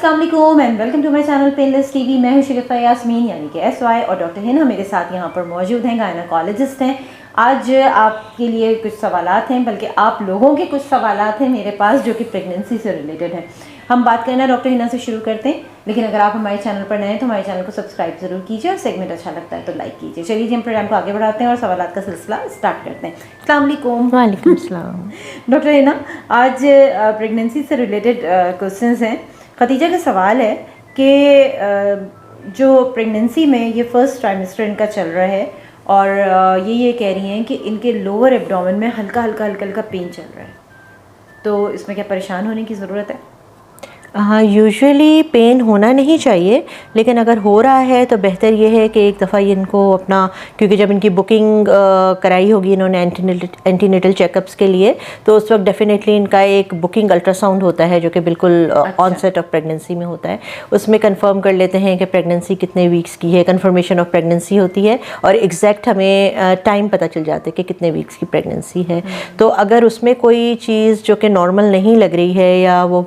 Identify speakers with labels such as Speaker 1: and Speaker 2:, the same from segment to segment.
Speaker 1: अस्सलाम वालेकुम and welcome to my channel painless TV. मैं हूं शरीफा यास्मीन यानी कि SY और डॉक्टर हिना मेरे साथ यहाँ पर मौजूद हैं, गायनोकोलॉजिस्ट हैं। आज आपके लिए कुछ सवालात हैं, बल्कि आप लोगों के कुछ सवालात हैं मेरे पास जो कि प्रेगनेंसी से रिलेटेड हैं। हम बात करना डॉक्टर हिना से शुरू करते हैं, लेकिन अगर आप हमारे चैनल पर नए हैं तो हमारे चैनल को सब्सक्राइब ज़रूर कीजिए और सेगमेंट अच्छा लगता है तो लाइक कीजिए। चलिए जी, हम प्रोग्राम को आगे बढ़ाते हैं और सवालात का सिलसिला स्टार्ट करते हैं। अस्सलाम वालेकुम।
Speaker 2: वालेकुम सलाम।
Speaker 1: डॉक्टर हिना, आज प्रेगनेंसी से रिलेटेड क्वेश्चंस हैं। खदीजा का सवाल है कि जो प्रेगनेंसी में ये फर्स्ट ट्राइमेस्टर इनका चल रहा है और ये कह रही हैं कि इनके लोअर एब्डोमेन में हल्का हल्का पेन चल रहा है, तो इसमें क्या परेशान होने की ज़रूरत है?
Speaker 2: हाँ, यूजुअली पेन होना नहीं चाहिए, लेकिन अगर हो रहा है तो बेहतर ये है कि एक दफ़ा इनको अपना, क्योंकि जब इनकी बुकिंग कराई होगी इन्होंने एंटीनेटल चेकअप्स के लिए, तो उस वक्त डेफिनेटली इनका एक बुकिंग अल्ट्रासाउंड होता है जो कि बिल्कुल ऑनसेट ऑफ प्रेगनेंसी में होता है। उसमें कंफर्म कर लेते हैं कि प्रेगनेंसी कितने वीक्स की है, कंफर्मेशन ऑफ प्रेगनेंसी होती है और एग्जैक्ट हमें टाइम पता चल जाता है कि कितने वीक्स की प्रेगनेंसी है। तो अगर उसमें कोई चीज़ जो कि नॉर्मल नहीं लग रही है या वो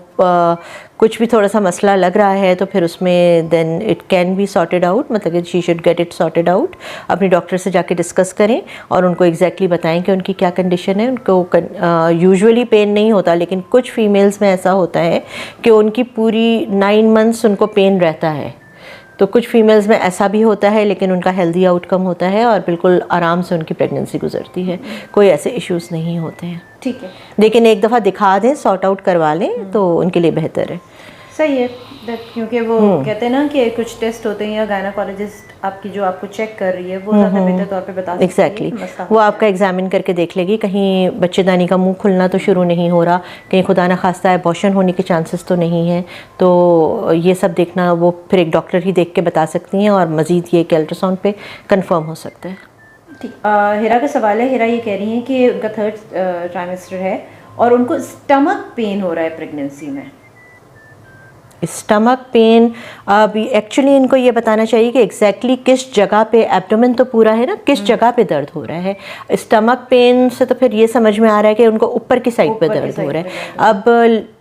Speaker 2: कुछ भी थोड़ा सा मसला लग रहा है, तो फिर उसमें then it can be sorted out, मतलब कि she should get it sorted out. अपने डॉक्टर से जाके डिस्कस करें और उनको एग्जैक्टली बताएं कि उनकी क्या कंडीशन है। उनको यूजुअली पेन नहीं होता, लेकिन कुछ फीमेल्स में ऐसा होता है कि उनकी पूरी 9 मंथ्स उनको पेन रहता है। तो कुछ फीमेल्स में ऐसा भी होता है, लेकिन उनका हेल्दी आउटकम होता है और बिल्कुल आराम से उनकी प्रेगनेंसी गुजरती है, कोई ऐसे इश्यूज़ नहीं होते हैं।
Speaker 1: ठीक है,
Speaker 2: लेकिन एक दफ़ा दिखा दें, सॉर्ट आउट करवा लें तो उनके लिए बेहतर है।
Speaker 1: सही है। क्योंकि वो कहते हैं ना कि कुछ टेस्ट होते हैं या गायनोकोलॉजिस्ट आपकी जो आपको चेक कर रही है वो ज़्यादा बेहतर तौर पे बता सकती है।
Speaker 2: एग्जैक्टली, वो आपका एग्जामिन करके देख लेगी, कहीं बच्चेदानी का मुंह खुलना तो शुरू नहीं हो रहा, कहीं खुदा ना खास्ता अबॉर्शन होने के चांसेस तो नहीं है। तो ये सब देखना वो फिर एक डॉक्टर ही देख के बता सकती हैं और मज़ीद ये कि अल्ट्रासाउंड पे कंफर्म हो सकता है।
Speaker 1: ठीक। हिरा का सवाल है। हिरा ये कह रही हैं कि उनका 3rd ट्राइमेस्टर है और उनको स्टमक पेन हो रहा है प्रेगनेंसी में।
Speaker 2: स्टमक पेन, अभी एक्चुअली इनको ये बताना चाहिए कि एग्जैक्टली किस जगह पे, एब्डोमेन तो पूरा है ना, किस जगह पे दर्द हो रहा है। स्टमक पेन से तो फिर ये समझ में आ रहा है कि उनको ऊपर की साइड पे दर्द हो रहा है। अब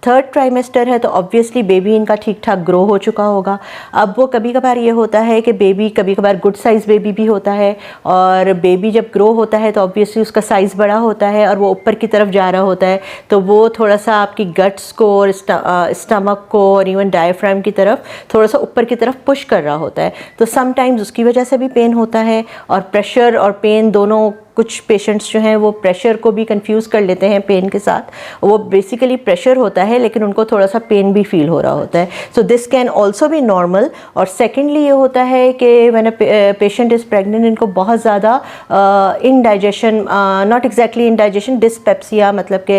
Speaker 2: 3rd ट्राइमेस्टर है तो ऑब्वियसली बेबी इनका ठीक ठाक ग्रो हो चुका होगा। अब वो कभी कभार ये होता है कि बेबी कभी कभार गुड साइज़ बेबी भी होता है, और बेबी जब ग्रो होता है तो ऑब्वियसली उसका साइज़ बड़ा होता है और वो ऊपर की तरफ जा रहा होता है, तो वो थोड़ा सा आपकी गट्स को और स्टमक को और इवन डायफ्राम की तरफ थोड़ा सा ऊपर की तरफ पुश कर रहा होता है। तो समटाइम्स उसकी वजह से भी पेन होता है, और प्रेशर और पेन दोनों, कुछ पेशेंट्स जो हैं वो प्रेशर को भी कंफ्यूज कर लेते हैं पेन के साथ। वो बेसिकली प्रेशर होता है लेकिन उनको थोड़ा सा पेन भी फील हो रहा होता है। So this can also be normal. और सेकेंडली ये होता है कि when a patient is pregnant, इनको बहुत ज़्यादा indigestion, not exactly indigestion, dyspepsia, मतलब कि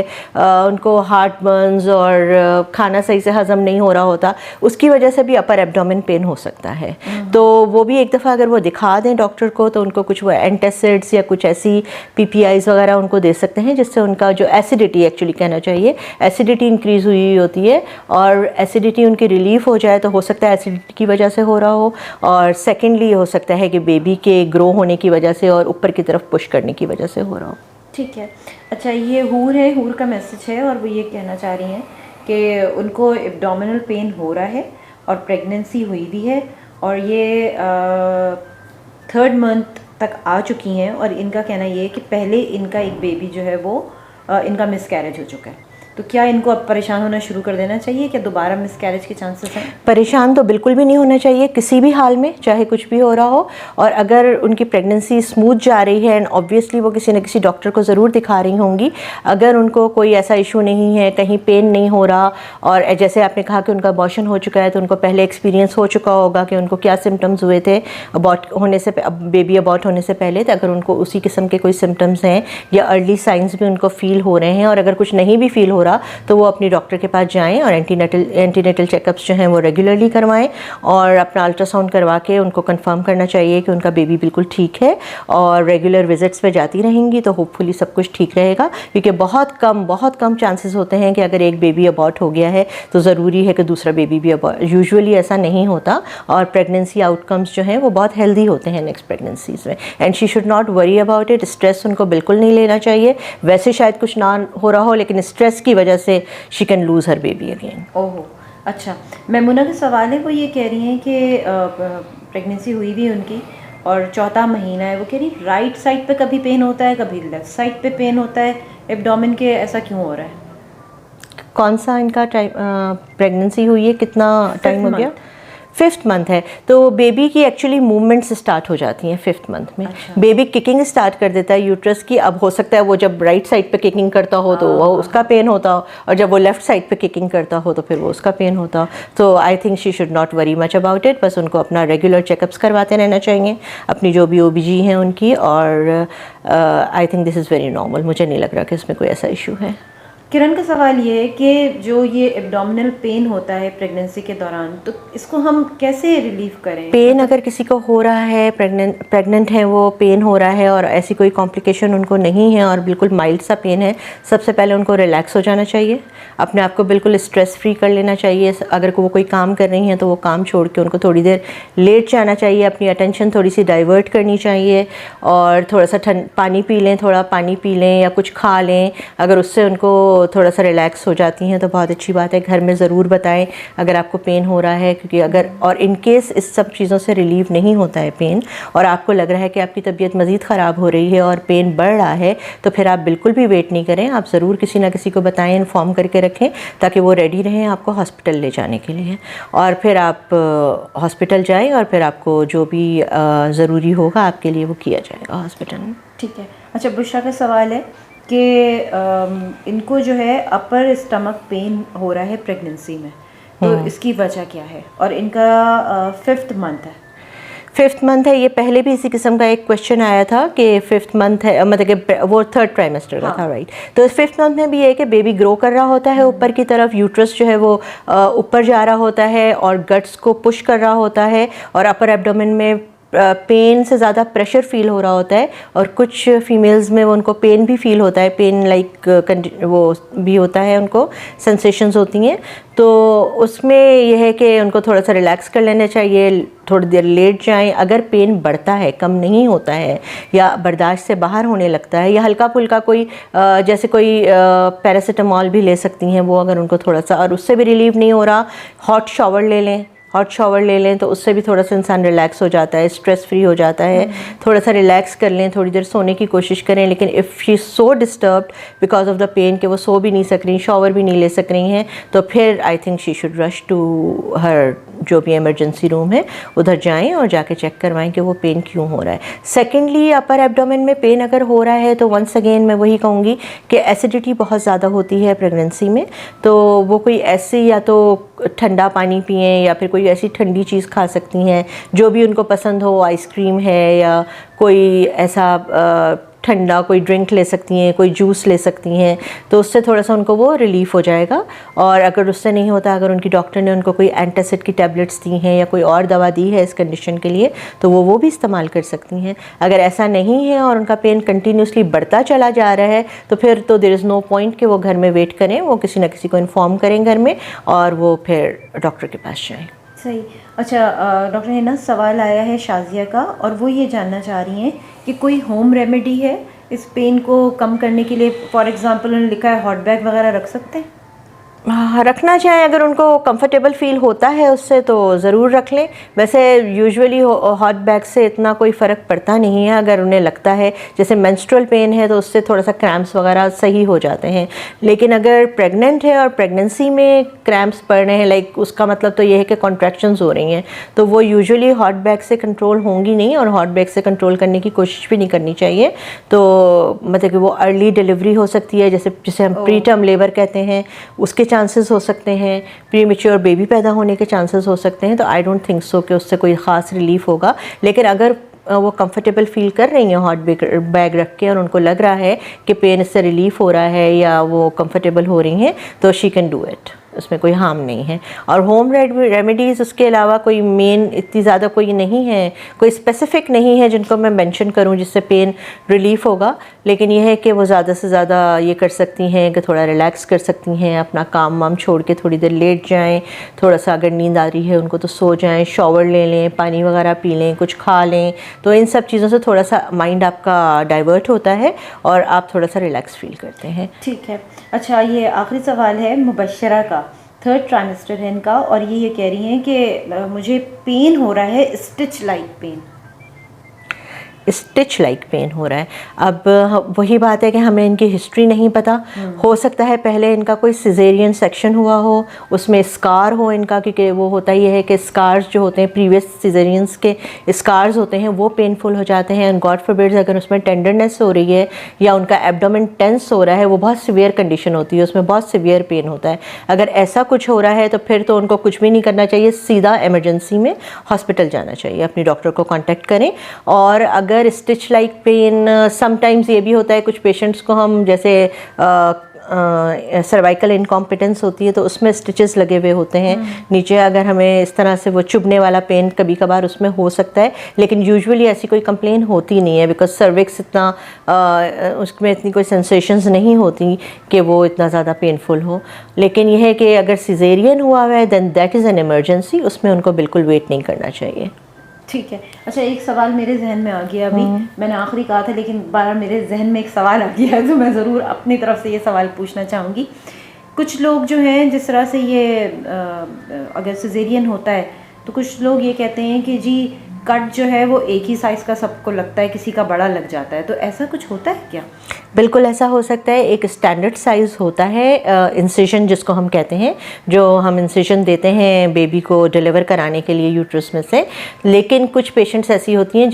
Speaker 2: उनको हार्ट बर्न्स और खाना सही से हज़म नहीं हो रहा होता, उसकी वजह से भी अपर एब्डोमेन पेन हो सकता है। तो वो भी एक दफ़ा अगर वो दिखा दें डॉक्टर को, तो उनको कुछ वो एंटासिड्स या कुछ ऐसी PPIs वगैरह उनको दे सकते हैं, जिससे उनका जो एसिडिटी, एक्चुअली कहना चाहिए एसिडिटी इंक्रीज हुई होती है, और एसिडिटी उनकी रिलीफ हो जाए तो हो सकता है एसिडिटी की वजह से हो रहा हो, और सेकेंडली हो सकता है कि बेबी के ग्रो होने की वजह से और ऊपर की तरफ पुश करने की वजह से हो रहा हो।
Speaker 1: ठीक है। अच्छा, ये हूर है, हूर का मैसेज है और वो ये कहना चाह रही हैं कि उनको एब्डोमिनल पेन हो रहा है और प्रेगनेंसी हुई भी है, और ये 3rd मंथ तक आ चुकी हैं, और इनका कहना ये है कि पहले इनका एक बेबी जो है वो इनका मिसकैरेज हो चुका है। तो क्या इनको अब परेशान होना शुरू कर देना चाहिए? क्या दोबारा मिसकैरेज के चांसेस हैं?
Speaker 2: परेशान तो बिल्कुल भी नहीं होना चाहिए किसी भी हाल में, चाहे कुछ भी हो रहा हो। और अगर उनकी प्रेगनेंसी स्मूथ जा रही है, एंड ऑब्वियसली वो किसी न किसी डॉक्टर को ज़रूर दिखा रही होंगी, अगर उनको कोई ऐसा इशू नहीं है, कहीं पेन नहीं हो रहा, और जैसे आपने कहा कि उनका अबॉर्शन हो चुका है, तो उनको पहले एक्सपीरियंस हो चुका होगा कि उनको क्या सिम्टम्स हुए थे अबॉर्ट होने से, बेबी अबॉर्ट होने से पहले। तो अगर उनको उसी किस्म के कोई सिम्टम्स हैं या अर्ली साइंस भी उनको फील हो रहे हैं, और अगर कुछ नहीं भी फील हो रहा, तो वो अपनी डॉक्टर के पास जाएं और एंटीनेटल चेकअप्स जो हैं वो रेगुलरली करवाएं, और अपना अल्ट्रासाउंड करवा के उनको कंफर्म करना चाहिए कि उनका बेबी बिल्कुल ठीक है, और रेगुलर विजिट्स पे जाती रहेंगी तो होपफुली सब कुछ ठीक रहेगा। क्योंकि बहुत कम चांसेस होते हैं कि अगर एक बेबी अबॉर्ट हो गया है तो ज़रूरी है कि दूसरा बेबी भी अबॉर्ट, यूजुअली ऐसा नहीं होता, और प्रेगनेंसी आउटकम्स जो हैं वो बहुत हेल्दी होते हैं नेक्स्ट प्रेगनेंसीज में, and she should not worry about it. Stress उनको बिल्कुल नहीं लेना चाहिए। वैसे शायद कुछ ना हो रहा हो, लेकिन स्ट्रेस की वजह से she can lose her baby again.
Speaker 1: ओहो, अच्छा, मैमुना का सवाल है, वो ये कह रही हैं कि प्रेगनेंसी हुई भी उनकी और चौथा महीना है, वो कह रही राइट साइड पे कभी पेन होता है, कभी लेफ्ट साइड पे पेन होता है एब्डोमेन के, ऐसा क्यों हो रहा है?
Speaker 2: कौन सा इनका टाइम प्रेगनेंसी हुई है, कितना टाइम हो गया?
Speaker 1: month।
Speaker 2: 5th मंथ है, तो बेबी की एक्चुअली मूवमेंट्स स्टार्ट हो जाती हैं 5th मंथ में।
Speaker 1: अच्छा।
Speaker 2: बेबी किकिंग स्टार्ट कर देता है यूट्रस की। अब हो सकता है वो जब राइट साइड पे किकिंग करता हो तो वो उसका पेन होता हो, और जब वो लेफ्ट साइड पे किकिंग करता हो तो फिर वो उसका पेन होता हो। तो आई think she should not worry much about it. बस उनको अपना रेगुलर चेकअप्स करवाते रहना चाहिए, अपनी जो भी OBG हैं उनकी। और I think this is very normal, मुझे नहीं लग रहा कि इसमें कोई ऐसा इशू है।
Speaker 1: किरण का सवाल ये है कि जो ये एब्डोमिनल पेन होता है प्रेगनेंसी के दौरान, तो इसको हम कैसे रिलीव करें?
Speaker 2: पेन अगर किसी को हो रहा है, प्रेग्नेंट है, वो पेन हो रहा है और ऐसी कोई कॉम्प्लिकेशन उनको नहीं है और बिल्कुल माइल्ड सा पेन है, सबसे पहले उनको रिलैक्स हो जाना चाहिए, अपने आप को बिल्कुल स्ट्रेस फ्री कर लेना चाहिए। अगर वो कोई काम कर रही हैं तो वो काम छोड़ के उनको थोड़ी देर लेट जाना चाहिए, अपनी अटेंशन थोड़ी सी डाइवर्ट करनी चाहिए और थोड़ा सा पानी पी लें, थोड़ा पानी पी लें या कुछ खा लें। अगर उससे उनको थोड़ा सा रिलैक्स हो जाती हैं तो बहुत अच्छी बात है। घर में ज़रूर बताएं अगर आपको पेन हो रहा है, क्योंकि अगर और इन केस इस सब चीज़ों से रिलीव नहीं होता है पेन, और आपको लग रहा है कि आपकी तबीयत मज़ीद ख़राब हो रही है और पेन बढ़ रहा है, तो फिर आप बिल्कुल भी वेट नहीं करें, आप ज़रूर किसी ना किसी को बताएं, इन्फॉर्म करके रखें ताकि वो रेडी रहें आपको हॉस्पिटल ले जाने के लिए। और फिर आप हॉस्पिटल जाएँ और फिर आपको जो भी ज़रूरी होगा आपके लिए वो किया जाएगा हॉस्पिटल में।
Speaker 1: ठीक है। अच्छा, बुशरा का सवाल है कि इनको जो है अपर स्टमक पेन हो रहा है प्रेगनेंसी में, तो इसकी वजह क्या है? और इनका 5th मंथ है।
Speaker 2: 5th मंथ है, ये पहले भी इसी किस्म का एक क्वेश्चन आया था कि 5th मंथ है, मतलब कि वो 3rd ट्राइमेस्टर का था, राइट। तो 5th मंथ में भी ये है कि बेबी ग्रो कर रहा होता है ऊपर की तरफ, यूट्रस जो है वो ऊपर जा रहा होता है और गट्स को पुश कर रहा होता है, और अपर एब्डोमेन में पेन से ज़्यादा प्रेशर फील हो रहा होता है, और कुछ फीमेल्स में वो उनको पेन भी फील होता है, पेन लाइक वो भी होता है, उनको सेंसेशंस होती हैं। तो उसमें यह है कि उनको थोड़ा सा रिलैक्स कर लेना चाहिए, थोड़ी देर लेट जाएं। अगर पेन बढ़ता है, कम नहीं होता है या बर्दाश्त से बाहर होने लगता है, या हल्का फुल्का कोई जैसे कोई पैरासीटामॉल भी ले सकती हैं वो, अगर उनको थोड़ा सा और उससे भी रिलीव नहीं हो रहा, हॉट शावर ले लें। हॉट शावर ले लें तो उससे भी थोड़ा सा इंसान रिलैक्स हो जाता है, स्ट्रेस फ्री हो जाता है। थोड़ा सा रिलैक्स कर लें, थोड़ी देर सोने की कोशिश करें। लेकिन if she is so disturbed because of the pain कि वो सो भी नहीं सक रही, शावर भी नहीं ले सक रही हैं, तो फिर I think she should rush to her जो भी इमरजेंसी रूम है, उधर जाएं और जाके चेक करवाएं कि वो पेन क्यों हो रहा है। सेकेंडली, अपर एब्डोमेन में पेन अगर हो रहा है तो वंस अगेन मैं वही कहूँगी कि एसिडिटी बहुत ज़्यादा होती है प्रेगनेंसी में, तो वो कोई ऐसी या तो ठंडा पानी पिएं या फिर कोई ऐसी ठंडी चीज़ खा सकती हैं जो भी उनको पसंद हो, आइसक्रीम है या कोई ऐसा ठंडा कोई ड्रिंक ले सकती हैं, कोई जूस ले सकती हैं, तो उससे थोड़ा सा उनको वो रिलीफ़ हो जाएगा। और अगर उससे नहीं होता, अगर उनकी डॉक्टर ने उनको कोई एंटासिड की टैबलेट्स दी हैं या कोई और दवा दी है इस कंडीशन के लिए, तो वो भी इस्तेमाल कर सकती हैं। अगर ऐसा नहीं है और उनका पेन कंटिन्यूसली बढ़ता चला जा रहा है, तो फिर तो देयर इज़ नो पॉइंट कि वो घर में वेट करें, वो किसी न किसी को इन्फॉर्म करें घर में और वो फिर डॉक्टर के पास जाएँ।
Speaker 1: सही। अच्छा, डॉक्टर हिना, सवाल आया है शाजिया का, और वो ये जानना चाह रही हैं कि कोई होम रेमेडी है इस पेन को कम करने के लिए? फॉर एग्जांपल उन्होंने लिखा है हॉट बैग वगैरह रख सकते हैं?
Speaker 2: हाँ, रखना चाहें, अगर उनको कंफर्टेबल फील होता है उससे तो ज़रूर रख लें। वैसे यूजुअली हॉट बैग से इतना कोई फ़र्क पड़ता नहीं है। अगर उन्हें लगता है जैसे मेंस्ट्रुअल पेन है तो उससे थोड़ा सा क्रैम्प्स वगैरह सही हो जाते हैं, लेकिन अगर प्रेग्नेंट है और प्रेगनेंसी में क्रैम्प्स पड़ रहे हैं, लाइक उसका मतलब तो ये है कि कॉन्ट्रैक्शंस हो रही हैं, तो वो यूजुअली हॉट बैग से कंट्रोल होंगी नहीं, और हॉट बैग से कंट्रोल करने की कोशिश भी नहीं करनी चाहिए। तो मतलब कि वो अर्ली डिलीवरी हो सकती है, जिसे हम प्री टर्म लेबर कहते हैं, उसके चांसेस हो सकते हैं, प्री मैच्योर बेबी पैदा होने के चांसेस हो सकते हैं। तो आई डोंट थिंक सो कि उससे कोई ख़ास रिलीफ होगा। लेकिन अगर वो कंफर्टेबल फील कर रही हैं हॉट बैग रख के और उनको लग रहा है कि पेन इससे रिलीफ हो रहा है या वो कंफर्टेबल हो रही हैं, तो शी कैन डू इट, उसमें कोई हार्म नहीं है। और होम रेमेडीज़ उसके अलावा कोई मेन इतनी ज़्यादा कोई नहीं है, कोई स्पेसिफिक नहीं है जिनको मैं मेंशन करूं जिससे पेन रिलीफ होगा। लेकिन यह है कि वो ज़्यादा से ज़्यादा ये कर सकती हैं कि थोड़ा रिलैक्स कर सकती हैं, अपना काम वाम छोड़ के थोड़ी देर लेट जाएं, थोड़ा सा अगर नींद आ रही है उनको तो सो जाएं, शावर ले लें, पानी वगैरह पी लें, कुछ खा लें, तो इन सब चीज़ों से थोड़ा सा माइंड आपका डाइवर्ट होता है और आप थोड़ा सा रिलैक्स फील करते हैं।
Speaker 1: ठीक है। अच्छा, ये आखिरी सवाल है मुबशरा का 3rd ट्राइमेस्टर है इनका, और ये कह रही हैं कि मुझे पेन हो रहा है, stitch like pain.
Speaker 2: Stitch like pain हो रहा है। अब वही बात है कि हमें इनकी हिस्ट्री नहीं पता। हो सकता है पहले इनका कोई सिजेरियन सेक्शन हुआ हो, उसमें स्कार हो इनका, क्योंकि वो होता ही है कि स्कार्स जो होते हैं प्रीवियस सिजेरियंस के स्कार्स होते हैं वो पेनफुल हो जाते हैं। एंड गॉड फॉरबिड अगर उसमें टेंडरनेस हो रही है या उनका एब्डोमेन टेंस हो रहा है, वो बहुत सीवियर कंडीशन होती है, उसमें बहुत सीवियर पेन होता है। अगर ऐसा कुछ हो रहा है तो फिर तो उनको कुछ भी नहीं करना चाहिए, सीधा इमरजेंसी में हॉस्पिटल जाना चाहिए, अपनी डॉक्टर को कॉन्टैक्ट करें। और अगर स्टिच लाइक पेन समटाइम्स ये भी होता है कुछ पेशेंट्स को, हम जैसे सर्वाइकल इनकॉम्पिटेंस होती है तो उसमें स्टिचेस लगे हुए होते हैं नीचे, अगर हमें इस तरह से वो चुभने वाला पेन कभी कभार उसमें हो सकता है, लेकिन यूजुअली ऐसी कोई कंप्लेन होती नहीं है, बिकॉज सर्विक्स इतना उसमें इतनी कोई सेंसेशंस नहीं होती कि वो इतना ज़्यादा पेनफुल हो। लेकिन यह है कि अगर सिजेरियन हुआ है then that is an emergency, उसमें उनको बिल्कुल वेट नहीं करना चाहिए।
Speaker 1: ठीक है। अच्छा, एक सवाल मेरे जहन में आ गया अभी, मैंने आखिरी कहा था लेकिन बार मेरे जहन में एक सवाल आ गया है, तो मैं ज़रूर अपनी तरफ से ये सवाल पूछना चाहूँगी। कुछ लोग जो हैं जिस तरह से ये अगर सिजेरियन होता है तो कुछ लोग ये कहते हैं कि जी कट जो है वो एक ही साइज़ का सबको लगता है, किसी का बड़ा लग जाता है, तो ऐसा कुछ होता है क्या?
Speaker 2: बिल्कुल ऐसा हो सकता है। एक स्टैंडर्ड साइज़ होता है इंसिजन जिसको हम कहते हैं, जो हम इंसिजन देते हैं बेबी को डिलीवर कराने के लिए यूट्रस में से। लेकिन कुछ पेशेंट्स ऐसी होती हैं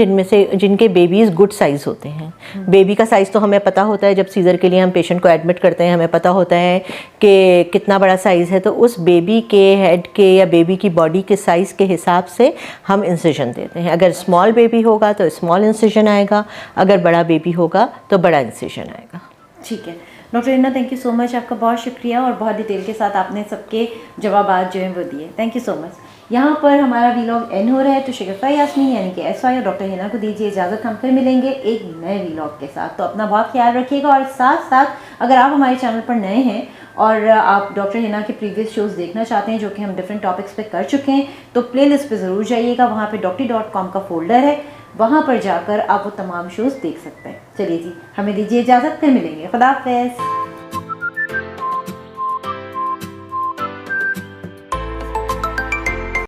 Speaker 2: जिनके बेबीज़ गुड साइज़ होते हैं। बेबी का साइज़ तो हमें पता होता है, जब सीज़र के लिए हम पेशेंट को एडमिट करते हैं हमें पता होता है कि कितना बड़ा साइज़ है, तो उस बेबी के हेड के या बेबी की बॉडी के साइज़ के हिसाब से हम इंसिजन देते हैं। अगर स्मॉल बेबी होगा तो स्मॉल इंसिजन आएगा, अगर बड़ा बेबी होगा तो बड़ा इंसिजन आएगा।
Speaker 1: ठीक है doctor Hina, thank you so much, आपका बहुत शुक्रिया, और बहुत डिटेल के साथ आपने सबके जवाब जो हैं वो दिए, थैंक यू सो मच। यहाँ पर हमारा वीलॉग एंड हो रहा है, तो शगुफ़ा यास्मीन यानी कि SY और डॉक्टर हिना को दीजिए इजाज़त। हम फिर मिलेंगे एक नए वीलॉग के साथ, तो अपना बहुत ख्याल रखिएगा। और साथ साथ अगर आप हमारे चैनल पर नए हैं और आप डॉक्टर हिना के प्रीवियस शोज़ देखना चाहते हैं जो कि हम डिफरेंट टॉपिक्स पे कर चुके हैं, तो प्लेलिस्ट पे ज़रूर जाइएगा, वहाँ पे doctor.com का फोल्डर है, वहाँ पर जाकर आप वो तमाम शोज़ देख सकते हैं। चलिए जी, हमें दीजिए इजाज़त, फिर मिलेंगे, खुदा हाफ़िज़।